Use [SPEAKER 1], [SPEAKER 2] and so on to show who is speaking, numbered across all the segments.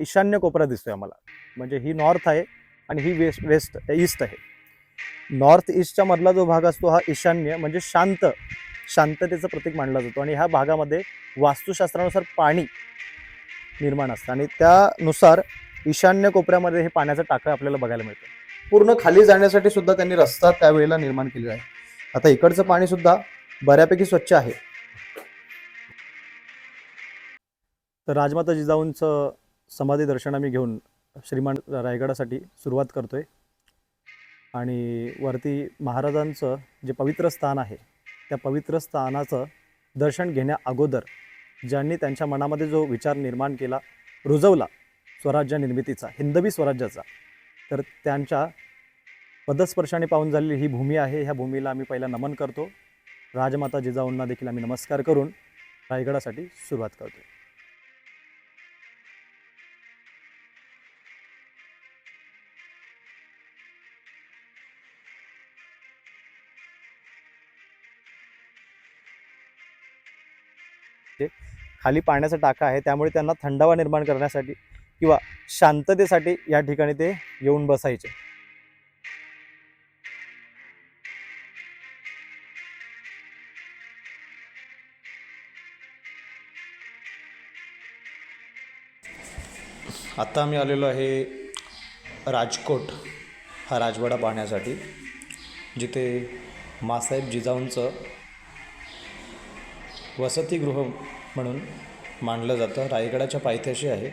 [SPEAKER 1] ईशान्य कोपरा दिसतोय आम्हाला, म्हणजे ही नॉर्थ आहे आणि ही वेस्ट ईस्ट आहे. नॉर्थ ईस्टच्या मधला जो भाग असतो हा ईशान्य, म्हणजे शांततेचं प्रतीक मानला जातो. आणि ह्या भागामध्ये वास्तुशास्त्रानुसार पाणी निर्माण असतं आणि त्यानुसार ईशान्य कोपऱ्यामध्ये हे पाण्याचं टाकं आपल्याला बघायला मिळतं. पूर्ण खाली जाण्यासाठी सुद्धा त्यांनी रस्ता त्यावेळेला निर्माण केलेला आहे. आता इकडचं पाणी सुद्धा बऱ्यापैकी स्वच्छ आहे. तर राजमाता जिजाऊंचं समाधी दर्शन आम्ही घेऊन श्रीमान रायगडासाठी सुरुवात करतोय. आणि वरती महाराजांचं जे पवित्र स्थान आहे त्या पवित्र स्थानाचं दर्शन घेण्या अगोदर ज्यांनी त्यांच्या मनामध्ये जो विचार निर्माण केला, रुजवला स्वराज्य निर्मितीचा, हिंदवी स्वराज्याचा, तर त्यांच्या पदस्पर्शाने पाहून झालेली ही भूमी आहे. ह्या भूमीला आम्ही पहिला नमन करतो. राजमाता जिजाऊंना देखील आम्ही नमस्कार करून रायगडासाठी सुरुवात करतो. खाली पाण्याचा टाका आहे, त्यामुळे त्यांना थंडावा निर्माण करण्यासाठी किंवा शांततेसाठी या ठिकाणी ते येऊन बसायचे. आता आम्ही आलेलो आहे राजकोट हा राजवाडा पाहण्यासाठी, जिथे मासाहेब जिजाऊंचं वसतिगृह म्हणून मानलं जातं. रायगडाच्या पायथ्याशी आहे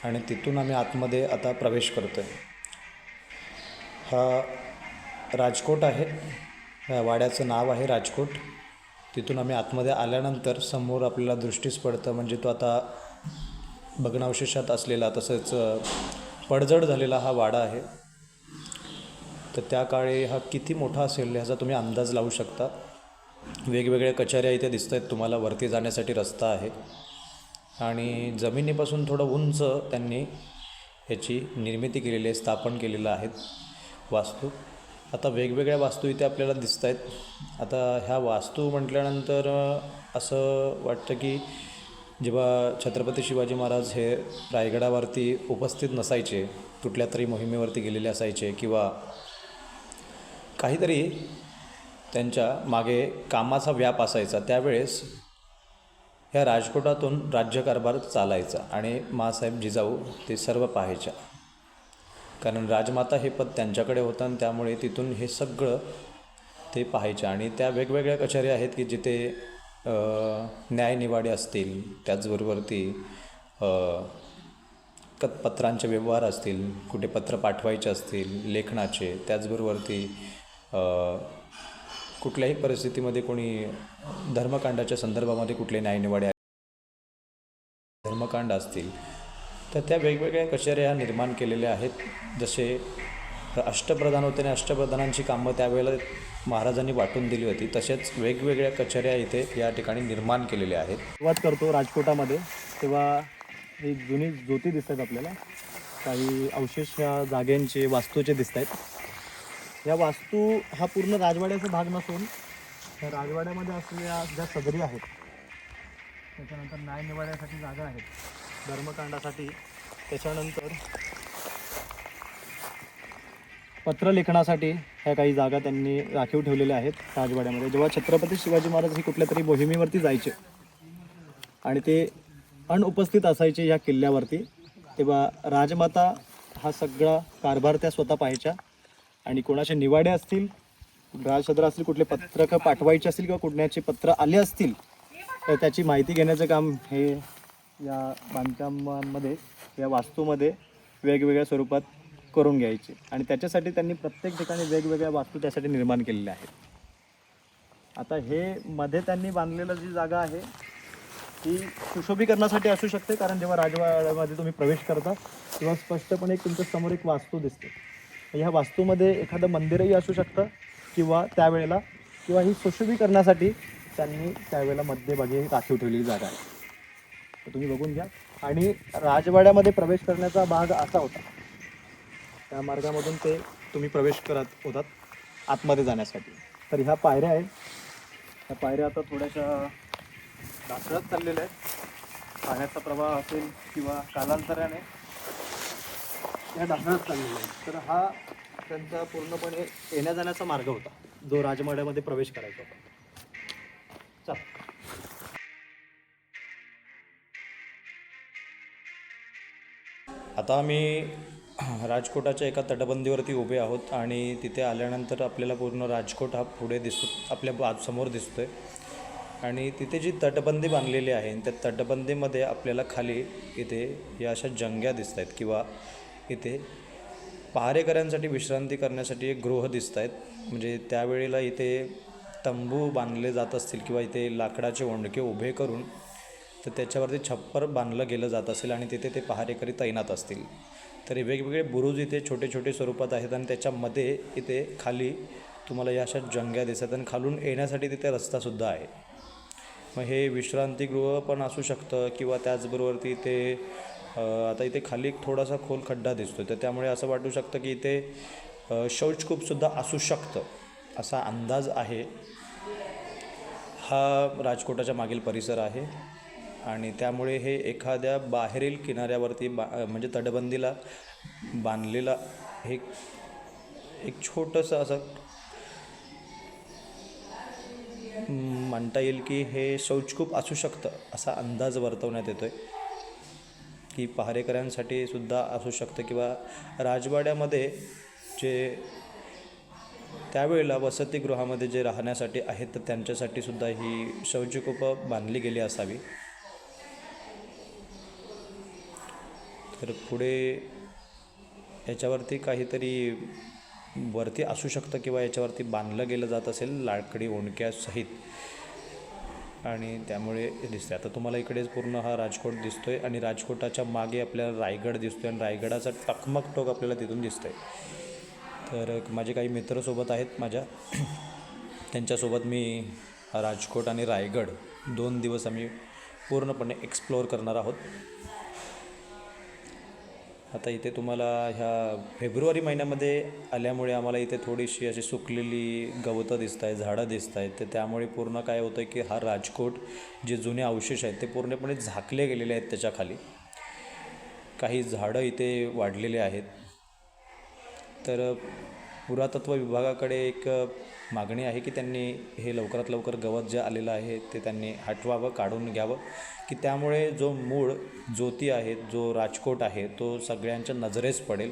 [SPEAKER 1] आणि तिथून आम्ही आतमध्ये आता प्रवेश करतो आहे. हा राजकोट आहे, ह्या वाड्याचं नाव आहे राजकोट. तिथून आम्ही आतमध्ये आल्यानंतर समोर आपल्याला दृष्टीस पडतं, म्हणजे तो आता भग्नावशेषात असलेला तसंच पडझड झालेला हा वाडा आहे. तर त्या काळी हा किती मोठा असेल ह्याचा तुम्ही अंदाज लावू शकता. वेगवेगळ्या कचऱ्या इथे दिसत आहेत तुम्हाला. वरती जाण्यासाठी रस्ता आहे आणि जमिनीपासून थोडं उंच त्यांनी ह्याची निर्मिती केलेली आहे, स्थापन केलेलं आहे वास्तू. आता वेगवेगळ्या वास्तू इथे आपल्याला दिसत आहेत. आता ह्या वास्तू म्हटल्यानंतर असं वाटतं की जेव्हा छत्रपती शिवाजी महाराज हे रायगडावरती उपस्थित नसायचे, कुठल्या तरी मोहिमेवरती गेलेले असायचे किंवा काहीतरी त्यांच्या मागे कामाचा व्याप असायचा, त्यावेळेस ह्या राजकोटातून राज्यकारभार चालायचा आणि मासाहेब जिजाऊ ते सर्व पाहायच्या. कारण राजमाता हे पद त्यांच्याकडे होतं आणि त्यामुळे तिथून हे सगळं ते पाहायच्या. आणि त्या वेगवेगळ्या कचेऱ्या आहेत की जिथे न्यायनिवाडे असतील, त्याचबरोबर ती पत्रांचे व्यवहार असतील, कुठे पत्र पाठवायचे असतील लेखनाचे, त्याचबरोबर ती कुठल्याही परिस्थितीमध्ये कोणी धर्मकांडाच्या संदर्भामध्ये कुठले न्यायनिवाडे धर्मकांड असतील तर त्या वेगवेगळ्या कचेऱ्या निर्माण केलेल्या आहेत. जसे अष्टप्रधान होते आणि अष्टप्रधानांची कामं त्यावेळेला महाराजांनी वाटून दिली होती, तसेच वेगवेगळ्या कचेऱ्या इथे या ठिकाणी निर्माण केलेल्या आहेत. सुरुवात करतो राजकोटामध्ये, तेव्हा ही जुनी ज्योती दिसत आहेत आपल्याला. काही अवशेष या जागेंचे वास्तूचे दिसत आहेत. या वास्तू हा पूर्ण राजवाड्याचा भाग नसून त्या राजवाड्यामध्ये असलेल्या ज्या सदरी आहेत, त्याच्यानंतर न्यायनिवाड्यासाठी जागा आहेत, धर्मकांडासाठी, त्याच्यानंतर पत्रलेखनासाठी ह्या काही जागा त्यांनी राखीव ठेवलेल्या आहेत राजवाड्यामध्ये. जेव्हा छत्रपती शिवाजी महाराज हे कुठल्या तरी मोहिमेवरती जायचे आणि ते अनुपस्थित असायचे या किल्ल्यावरती, तेव्हा राजमाता हा सगळा कारभार त्या स्वतः पाहायच्या. आणि कोणाचे निवाडे असतील, राजसदर असतील, कुठले पत्रकं पाठवायचे असतील किंवा कुठल्याचे पत्र आले असतील तर त्याची माहिती घेण्याचं काम हे या बांधकामांमध्ये, या वास्तूमध्ये वेगवेगळ्या स्वरूपात करून घ्यायचे. आणि त्याच्यासाठी त्यांनी प्रत्येक ठिकाणी वेगवेगळ्या वास्तू त्यासाठी निर्माण केलेल्या आहेत. आता हे मध्ये त्यांनी बांधलेलं जी जागा आहे ती सुशोभीकरणासाठी असू शकते, कारण जेव्हा राजवाड्यामध्ये तुम्ही प्रवेश करता तेव्हा स्पष्टपणे तुमच्या समोर एक वास्तू दिसते. ह्या वास्तूमध्ये एखादं मंदिरही असू शकतं किंवा त्यावेळेला किंवा ही सुशोभीकरणासाठी त्यांनी त्यावेळेला मध्यभागी राखीव ठेवलेली जागा आहे. तर तुम्ही बघून घ्या. आणि राजवाड्यामध्ये प्रवेश करण्याचा भाग असा होता, त्या मार्गामधून ते तुम्ही प्रवेश करत होतात आतमध्ये जाण्यासाठी. तर ह्या पायऱ्या आहेत, ह्या पायऱ्या आता थोड्याशा ढासळत चाललेल्या आहेत. पाण्याचा प्रवाह असेल किंवा कालांतराने या ढासळत चाललेल्या आहेत. तर हा त्यांचा पूर्णपणे येण्या जाण्याचा मार्ग होता जो राजवाड्यामध्ये प्रवेश करायचा होता. चल. आता आम्ही राजकोटाच्या एका तटबंदीवरती उभे आहोत आणि तिथे आल्यानंतर आपल्याला पूर्ण राजकोट हा पुढे दिसतो, आपल्या समोर दिसतोय. आणि तिथे जी तटबंदी बांधलेली आहे त्या तटबंदीमध्ये आपल्याला खाली इथे या अशा जंग्या दिसत आहेत किंवा इथे पहारेकऱ्यांसाठी विश्रांती करण्यासाठी एक गृह दिसत आहेत. म्हणजे त्यावेळेला इथे तंबू बांधले जात असतील किंवा इथे लाकडाचे ओंडके उभे करून तर त्याच्यावरती छप्पर बांधलं गेलं जात असेल आणि तिथे ते पहारेकरी तैनात असतील. तर वेगवेगळे बुरुज इथे छोटे छोटे स्वरूपात आहेत आणि त्याच्यामध्ये इथे खाली तुम्हाला या अशा जंग्या दिसतात आणि खालून येण्यासाठी तिथे रस्तासुद्धा आहे. मग हे विश्रांतीगृह पण असू शकतं किंवा त्याचबरोबर इथे आता इथे खाली एक थोडासा खोल खड्डा दिसतो तर त्यामुळे असं वाटू शकतं की इथे शौचकूपसुद्धा असू शकतं असा अंदाज आहे. हा राजकोटाच्या मागील परिसर आहे आणि त्यामुळे हे एखाद्या बाहेरील किनाऱ्यावरती म्हणजे तटबंदीला बांधलेला हे एक छोटंसं असं म्हणता येईल की हे शौचकूप असू शकतं असा अंदाज वर्तवण्यात येतो आहे की पहारेकऱ्यांसाठी सुद्धा असू शकतं किंवा राजवाड्यामध्ये जे त्यावेळेला वसतिगृहामध्ये जे राहण्यासाठी आहेत तर त्यांच्यासाठी सुद्धा ही शौचकूपं बांधली गेली असावी. तर पुढे याच्यावरती काहीतरी वरती असू शकतं किंवा याच्यावरती बांधलं गेलं जात असेल लाकडी ओंडक्यासहित आणि त्यामुळे दिसते. आता तुम्हाला इकडेच पूर्ण हा राजकोट दिसतो आहे आणि राजकोटाच्या मागे आपल्याला रायगड दिसतो आहे आणि रायगडाचा टकमक टोक आपल्याला तिथून दिसतं आहे. तर माझे काही मित्रसोबत आहेत माझ्या, त्यांच्यासोबत मी राजकोट आणि रायगड 2 दिवस आम्ही पूर्णपणे एक्सप्लोअर करणार आहोत. आता इथे तुम्हाला ह्या फेब्रुवारी महिन्यामध्ये आल्यामुळे आम्हाला इथे थोडीशी अशी सुकलेली गवतं दिसत आहेत, झाडं दिसत आहेत. तर त्यामुळे पूर्ण काय होतं आहे की हा राजकोट जे जुने अवशेष आहेत ते पूर्णपणे झाकले गेलेले आहेत. त्याच्याखाली काही झाडं इथे वाढलेले आहेत. तर पुरातत्व विभागाकडे एक मागणी आहे की त्यांनी हे लवकरात लवकर गवत जे आलेलं आहे ते त्यांनी हटवावं, काढून घ्यावं की त्यामुळे जो मूळ ज्योती आहे, जो राजकोट आहे तो सगळ्यांच्या नजरेस पडेल.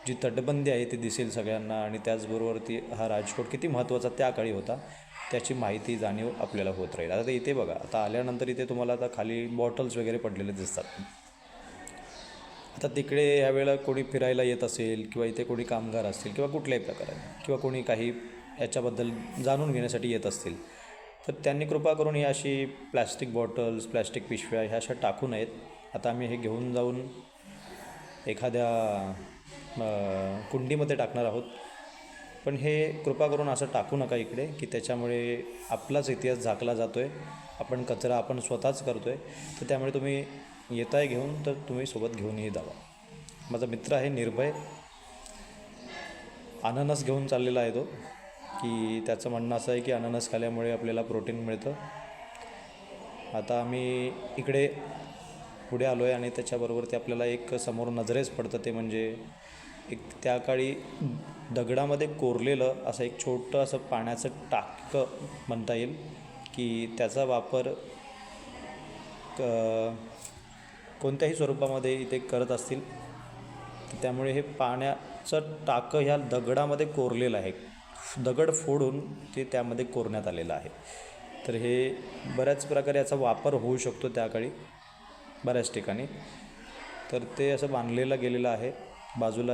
[SPEAKER 1] जी तटबंदी आहे ती दिसेल सगळ्यांना आणि त्याचबरोबर ती हा राजकोट किती महत्त्वाचा त्या काळी होता त्याची माहिती जाणीव आपल्याला होत राहील. आता इथे बघा, आता आल्यानंतर इथे तुम्हाला आता खाली बॉटल्स वगैरे पडलेले दिसतात. आता तिकडे यावेळेला कोणी फिरायला येत असेल किंवा इथे कोणी कामगार असतील किंवा कुठल्याही प्रकाराने किंवा कोणी काही याच्याबद्दल जाणून घेण्यासाठी येत असतील तर त्यांनी कृपा करून ही अशी प्लॅस्टिक बॉटल्स, प्लॅस्टिक पिशव्या ह्या अशा टाकू नयेत. आता आम्ही हे घेऊन जाऊन एखाद्या कुंडीमध्ये टाकणार आहोत. पण हे कृपा करून असं टाकू नका इकडे की त्याच्यामुळे आपलाच इतिहास झाकला जातो आहे, आपण कचरा आपण स्वतःच करतो आहे. तर त्यामुळे तुम्ही येताय घेऊन तर तुम्ही सोबत घेऊनही जावा. माझा मित्र आहे निर्भय, अननस घेऊन चाललेला आहे तो की त्याचं म्हणणं असं आहे की अननस खाल्ल्यामुळे आपल्याला प्रोटीन मिळतं. आता आम्ही इकडे पुढे आलो आहे आणि त्याच्याबरोबर ते आपल्याला एक समोर नजरेस पडतं ते म्हणजे एक त्या काळी दगडामध्ये कोरलेलं असं एक छोटं असं पाण्याचं टाकं म्हणता येईल की त्याचा वापर कोणत्याही स्वरूपामध्ये इथे करत असतील. त्यामुळे हे पाण्याचं टाकं ह्या दगडामध्ये कोरलेलं आहे, दगड फोडून ते त्यामध्ये कोरण्यात आलेलं आहे. तर हे बऱ्याच प्रकारे याचा वापर होऊ शकतो त्या काळी बऱ्याच ठिकाणी. तर ते असं बांधलेलं गेलेलं आहे. बाजूला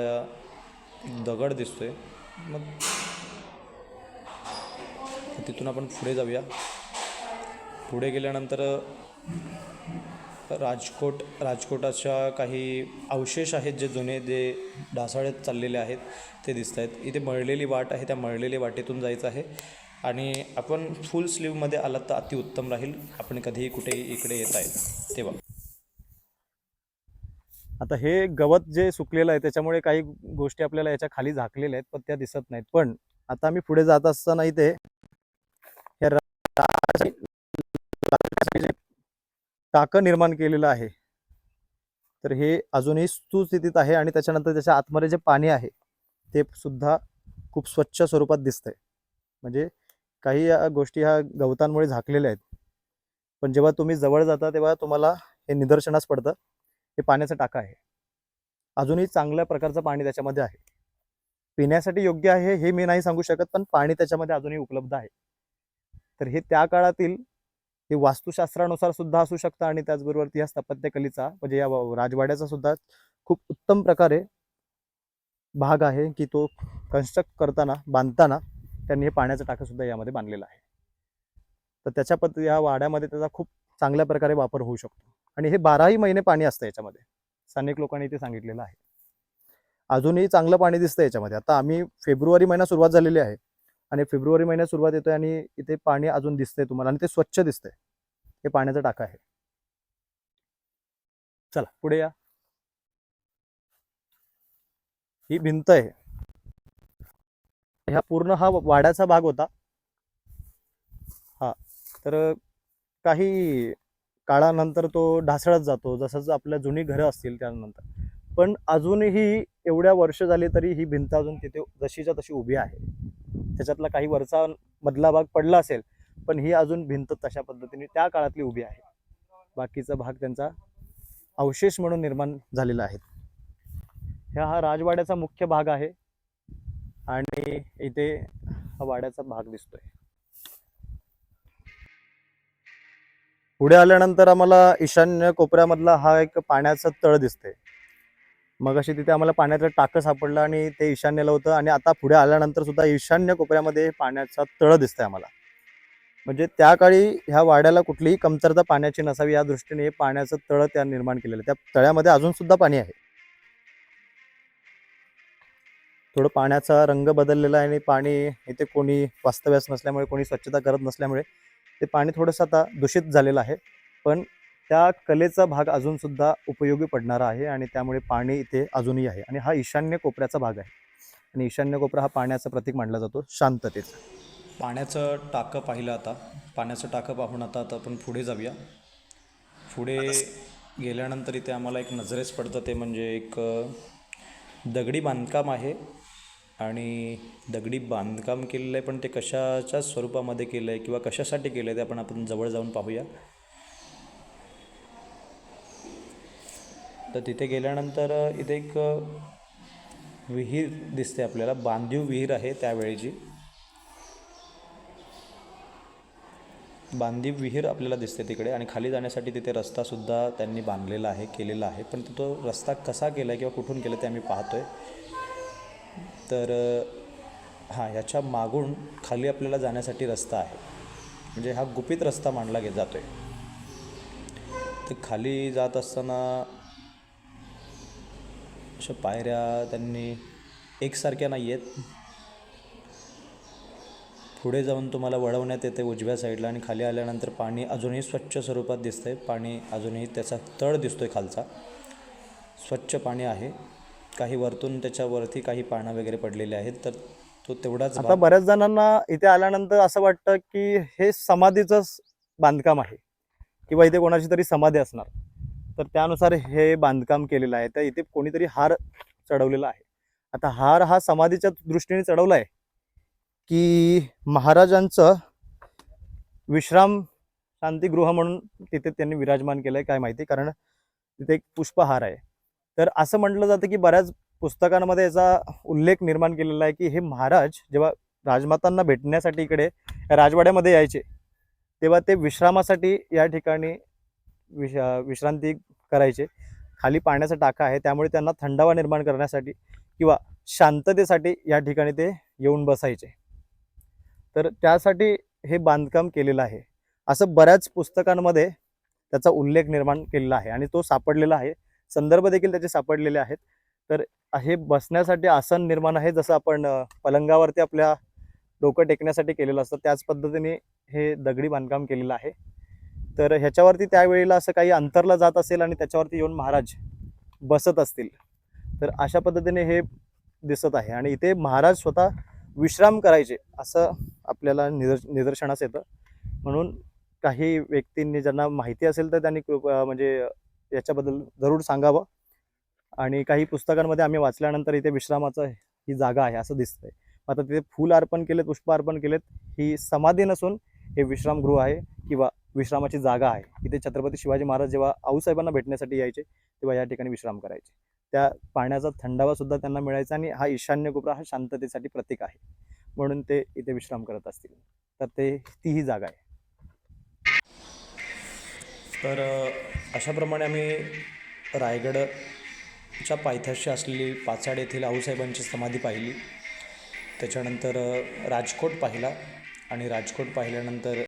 [SPEAKER 1] दगड दिसतो आहे. मग तिथून आपण पुढे जाऊया. पुढे गेल्यानंतर राजकोटाच्या काही अवशेष आहेत जे जुने जे ढासळत चाललेले आहेत ते दिसत आहेत. इथे मळलेली वाट आहे, त्या मळलेल्या वाटेतून जायचं आहे आणि आपण फुल स्लीवमध्ये आलात तर अतिउत्तम राहील. आपण कधीही कुठेही इकडे येत आहे तेव्हा. आता हे गवत जे सुकलेलं आहे त्याच्यामुळे काही गोष्टी आपल्याला याच्या खाली झाकलेल्या आहेत पण त्या दिसत नाहीत. पण आता आम्ही पुढे जात असताना इथे टाकं निर्माण केलेलं आहे तर हे अजूनही सुस्थितीत आहे आणि त्याच्यानंतर त्याच्या आतमध्ये जे पाणी आहे ते सुद्धा खूप स्वच्छ स्वरूपात दिसतंय. म्हणजे काही गोष्टी ह्या गवतांमुळे झाकलेल्या आहेत, पण जेव्हा तुम्ही जवळ जाता तेव्हा तुम्हाला हे निदर्शनास पडतं. हे पाण्याचा टाका आहे. अजूनही चांगल्या प्रकारचं पाणी त्याच्यामध्ये आहे. पिण्यासाठी योग्य आहे हे मी नाही सांगू शकत, पण पाणी त्याच्यामध्ये अजूनही उपलब्ध आहे. तर हे त्या काळातील हे वास्तुशास्त्रानुसार सुद्धा असू शकतं आणि त्याचबरोबर या स्थापत्यकलेचा म्हणजे या राजवाड्याचा सुद्धा खूप उत्तम प्रकारे भाग आहे की तो कन्स्ट्रक्ट करताना बांधताना त्यांनी हे पाण्याचं टाकं सुद्धा यामध्ये बांधलेलं आहे. तर त्याच्या या वाड्यामध्ये त्याचा खूप चांगल्या प्रकारे वापर होऊ शकतो आणि हे 12ही महिने पाणी असतं याच्यामध्ये. स्थानिक लोकांनी ते सांगितलेलं आहे. अजूनही चांगलं पाणी दिसतं याच्यामध्ये. आता आम्ही फेब्रुवारी महिना सुरुवात झालेली आहे आणि फेब्रुवारी महिन्यात सुरुवात येतोय आणि इथे पाणी अजून दिसतंय तुम्हाला आणि ते स्वच्छ दिसतंय. हे पाण्याचा टाका आहे. चला पुढे या. ही भिंत आहे. ह्या पूर्ण हा वाड्याचा भाग होता. हा तर काही काळानंतर तो ढासळत जातो, जसं आपल्या जुनी घरं असतील त्यानंतर. पण अजूनही एवढ्या वर्ष झाली तरी ही भिंत अजून तिथे जशीच्या तशी उभी आहे. त्याच्यातला काही वरचा मधला भाग पडला असेल, पण ही अजून भिंत तशा पद्धतीने त्या काळातली उभी आहे. बाकीचा भाग त्यांचा अवशेष म्हणून निर्माण झालेला आहे. हा राजवाड्याचा मुख्य भाग आहे आणि इथे हा वाड्याचा भाग दिसतोय. पुढे आल्यानंतर आम्हाला ईशान्य कोपऱ्यामधला हा एक पाण्याचा तळ दिसतंय. मगाशी तिथे आम्हाला पाण्याचं टाकं सापडलं आणि ते ईशान्येला होतं आणि आता पुढे आल्यानंतर सुद्धा ईशान्य कोपऱ्यामध्ये पाण्याचा तळ दिसतंय आम्हाला. म्हणजे त्या काळी ह्या वाड्याला कुठलीही कमतरता पाण्याची नसावी या दृष्टीने पाण्याचं तळ त्या निर्माण केलेलं. त्या तळ्यामध्ये अजून सुद्धा पाणी आहे. थोडं पाण्याचा रंग बदललेला आहे आणि पाणी इथे कोणी वास्तव्यास नसल्यामुळे, कोणी स्वच्छता करत नसल्यामुळे ते पाणी थोडंसं आता दूषित झालेलं आहे. पण त्या कलेचा भाग अजून सुद्धा उपयोगी पडणारा आहे आणि त्यामुळे पाणी इथे अजूनही आहे. आणि हा ईशान्य कोपऱ्याचा भाग आहे आणि ईशान्य कोपरा हा पाण्याचं प्रतीक मानला जातो, शांततेचं.
[SPEAKER 2] पाण्याचं टाकं पाहिलं आता. पाण्याचं टाकं पाहून आता आपण पुढे जाऊया. पुढे गेल्यानंतर इथे आम्हाला एक नजरेस पडतं ते म्हणजे एक दगडी बांधकाम आहे आणि दगडी बांधकाम केलेलं आहे, पण ते कशाच्या स्वरूपामध्ये केलं आहे किंवा कशासाठी केलं आहे ते आपण जवळ जाऊन पाहूया. तर तिथे गेल्यानंतर इथे एक विहीर दिसते आपल्याला. बांधीव विहीर आहे त्यावेळेची. बांधीव विहीर आपल्याला दिसते तिकडे आणि खाली जाण्यासाठी तिथे रस्तासुद्धा त्यांनी बांधलेला आहे, केलेला आहे. पण तो रस्ता कसा केला आहे किंवा कुठून केला ते आम्ही पाहतो आहे. तर हां, ह्याच्या मागून खाली आपल्याला जाण्यासाठी रस्ता आहे. म्हणजे हा गुपित रस्ता मानला जातो आहे. ते खाली जात असताना अशा पायऱ्या त्यांनी एकसारख्या नाही आहेत. पुढे जाऊन तुम्हाला वळवण्यात येते उजव्या साईडला आणि खाली आल्यानंतर पाणी अजूनही स्वच्छ स्वरूपात दिसतं आहे. पाणी अजूनही त्याचा तळ दिसतो आहे खालचा. स्वच्छ पाणी आहे. काही वरतून त्याच्यावरती काही पानं वगैरे पडलेले आहेत. तर तो तेवढाच
[SPEAKER 1] आता बऱ्याच जणांना इथे आल्यानंतर असं वाटतं की हे समाधीचं बांधकाम आहे किंवा इथे कोणाची तरी समाधी असणार, तर त्यानुसार हे बांधकाम केलेलं आहे. तर इथे कोणीतरी हार चढवलेला आहे. आता हार हा समाधीच्या दृष्टीने चढवला आहे की महाराजांचं विश्राम शांतिगृह म्हणून तिथे त्यांनी विराजमान केलं आहे काय माहिती, कारण तिथे एक पुष्पहार आहे. तर असं म्हटलं जातं की बऱ्याच पुस्तकांमध्ये याचा उल्लेख निर्माण केलेला आहे की हे महाराज जेव्हा राजमातांना भेटण्यासाठी इकडे राजवाड्यामध्ये यायचे तेव्हा ते विश्रामासाठी या ठिकाणी विश्रांती करायचे. खाली पाण्याचा टाका आहे त्यामुळे त्यांना थंडावा निर्माण करण्यासाठी किंवा शांततेसाठी या ठिकाणी ते येऊन बसायचे. तर त्यासाठी हे बांधकाम केलेलं आहे असं बऱ्याच पुस्तकांमध्ये त्याचा उल्लेख निर्माण केलेला आहे आणि तो सापडलेला आहे. संदर्भ देखील त्याचे सापडलेले आहेत. तर हे बसण्यासाठी आसन निर्माण आहे, जसं आपण पलंगावरती आपल्या डोकं टेकण्यासाठी केलेलं असतं त्याच पद्धतीने हे दगडी बांधकाम केलेलं आहे. तर ह्याच्यावरती त्यावेळेला असं काही अंतरला जात असेल आणि त्याच्यावरती येऊन महाराज बसत असतील, तर अशा पद्धतीने हे दिसत आहे. आणि इथे महाराज स्वतः विश्राम करायचे असं आपल्याला निदर्शनास येतं. म्हणून काही व्यक्तींनी ज्यांना माहिती असेल तर त्यांनी म्हणजे याच्याबद्दल जरूर सांगावं. आणि काही पुस्तकांमध्ये आम्ही वाचल्यानंतर इथे विश्रामाचं ही जागा आहे असं दिसतंय. आता तिथे फूल अर्पण केलेत, पुष्प अर्पण केलेत, ही समाधी नसून हे विश्रामगृह आहे किंवा विश्रामाची जागा आहे. इथे छत्रपती शिवाजी महाराज जेव्हा आऊसाहेबांना भेटण्यासाठी यायचे तेव्हा या ठिकाणी विश्राम करायचे. त्या पाण्याचा थंडावा सुद्धा त्यांना मिळायचा आणि हा ईशान्य कोपरा हा शांततेसाठी प्रतीक आहे, म्हणून ते इथे विश्राम करत असतील. तर ती ही जागा आहे.
[SPEAKER 2] तर अशाप्रमाणे आम्ही रायगडच्या पायथ्याशी असलेली पाचाड येथील आऊसाहेबांची समाधी पाहिली. त्याच्यानंतर राजकोट पाहिला आणि राजकोट पाहिल्यानंतर